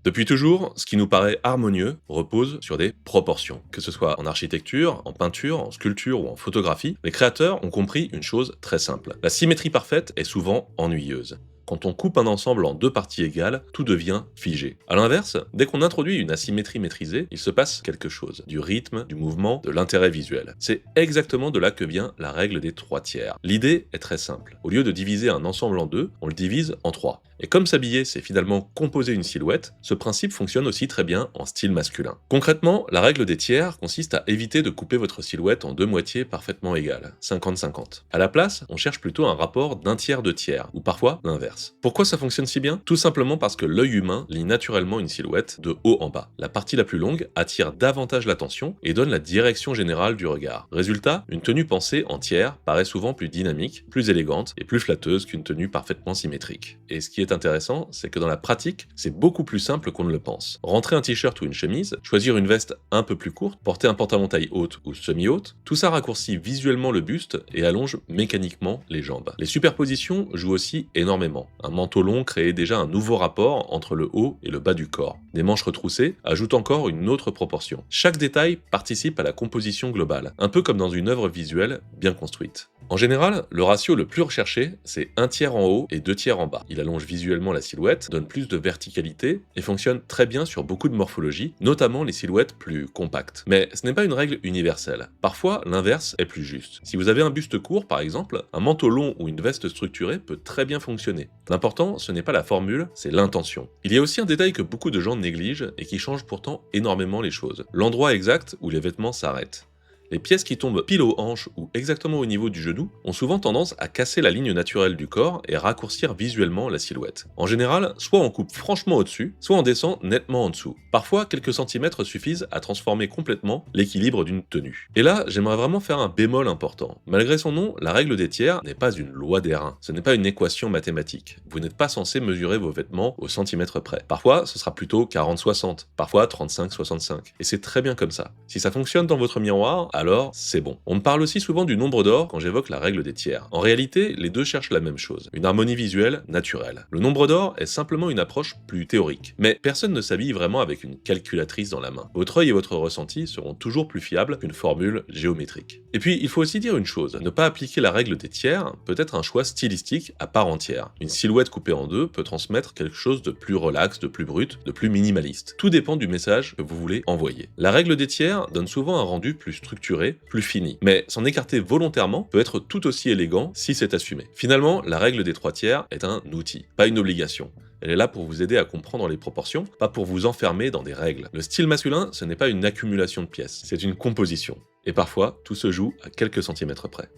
Depuis toujours, ce qui nous paraît harmonieux repose sur des proportions. Que ce soit en architecture, en peinture, en sculpture ou en photographie, les créateurs ont compris une chose très simple. La symétrie parfaite est souvent ennuyeuse. Quand on coupe un ensemble en deux parties égales, tout devient figé. A l'inverse, dès qu'on introduit une asymétrie maîtrisée, il se passe quelque chose. Du rythme, du mouvement, de l'intérêt visuel. C'est exactement de là que vient la règle des 3/3. L'idée est très simple. Au lieu de diviser un ensemble en deux, on le divise en 3. Et comme s'habiller, c'est finalement composer une silhouette, ce principe fonctionne aussi très bien en style masculin. Concrètement, la règle des tiers consiste à éviter de couper votre silhouette en deux moitiés parfaitement égales, 50-50. À la place, on cherche plutôt un rapport d'un tiers de tiers, ou parfois l'inverse. Pourquoi ça fonctionne si bien? Tout simplement parce que l'œil humain lit naturellement une silhouette de haut en bas. La partie la plus longue attire davantage l'attention et donne la direction générale du regard. Résultat, une tenue pensée en tiers paraît souvent plus dynamique, plus élégante et plus flatteuse qu'une tenue parfaitement symétrique. Et ce qui est intéressant, c'est que dans la pratique, c'est beaucoup plus simple qu'on ne le pense. Rentrer un t-shirt ou une chemise, choisir une veste un peu plus courte, porter un pantalon taille haute ou semi-haute, tout ça raccourcit visuellement le buste et allonge mécaniquement les jambes. Les superpositions jouent aussi énormément. Un manteau long crée déjà un nouveau rapport entre le haut et le bas du corps. Des manches retroussées ajoutent encore une autre proportion. Chaque détail participe à la composition globale, un peu comme dans une œuvre visuelle bien construite. En général, le ratio le plus recherché, c'est un tiers en haut et deux tiers en bas. Il allonge visuellement la silhouette, donne plus de verticalité et fonctionne très bien sur beaucoup de morphologies, notamment les silhouettes plus compactes. Mais ce n'est pas une règle universelle. Parfois, l'inverse est plus juste. Si vous avez un buste court, par exemple, un manteau long ou une veste structurée peut très bien fonctionner. L'important, ce n'est pas la formule, c'est l'intention. Il y a aussi un détail que beaucoup de gens négligent et qui change pourtant énormément les choses. L'endroit exact où les vêtements s'arrêtent. Les pièces qui tombent pile aux hanches ou exactement au niveau du genou ont souvent tendance à casser la ligne naturelle du corps et raccourcir visuellement la silhouette. En général, soit on coupe franchement au-dessus, soit on descend nettement en dessous. Parfois, quelques centimètres suffisent à transformer complètement l'équilibre d'une tenue. Et là, j'aimerais vraiment faire un bémol important. Malgré son nom, la règle des tiers n'est pas une loi d'airain. Ce n'est pas une équation mathématique. Vous n'êtes pas censé mesurer vos vêtements au centimètre près. Parfois, ce sera plutôt 40-60, parfois 35-65. Et c'est très bien comme ça. Si ça fonctionne dans votre miroir, alors c'est bon. On me parle aussi souvent du nombre d'or quand j'évoque la règle des tiers. En réalité, les deux cherchent la même chose, une harmonie visuelle naturelle. Le nombre d'or est simplement une approche plus théorique. Mais personne ne s'habille vraiment avec une calculatrice dans la main. Votre œil et votre ressenti seront toujours plus fiables qu'une formule géométrique. Et puis, il faut aussi dire une chose, ne pas appliquer la règle des tiers peut être un choix stylistique à part entière. Une silhouette coupée en deux peut transmettre quelque chose de plus relax, de plus brut, de plus minimaliste. Tout dépend du message que vous voulez envoyer. La règle des tiers donne souvent un rendu plus structuré, plus fini. Mais s'en écarter volontairement peut être tout aussi élégant si c'est assumé. Finalement, la règle des 3/3 est un outil, pas une obligation. Elle est là pour vous aider à comprendre les proportions, pas pour vous enfermer dans des règles. Le style masculin, ce n'est pas une accumulation de pièces, c'est une composition. Et parfois, tout se joue à quelques centimètres près.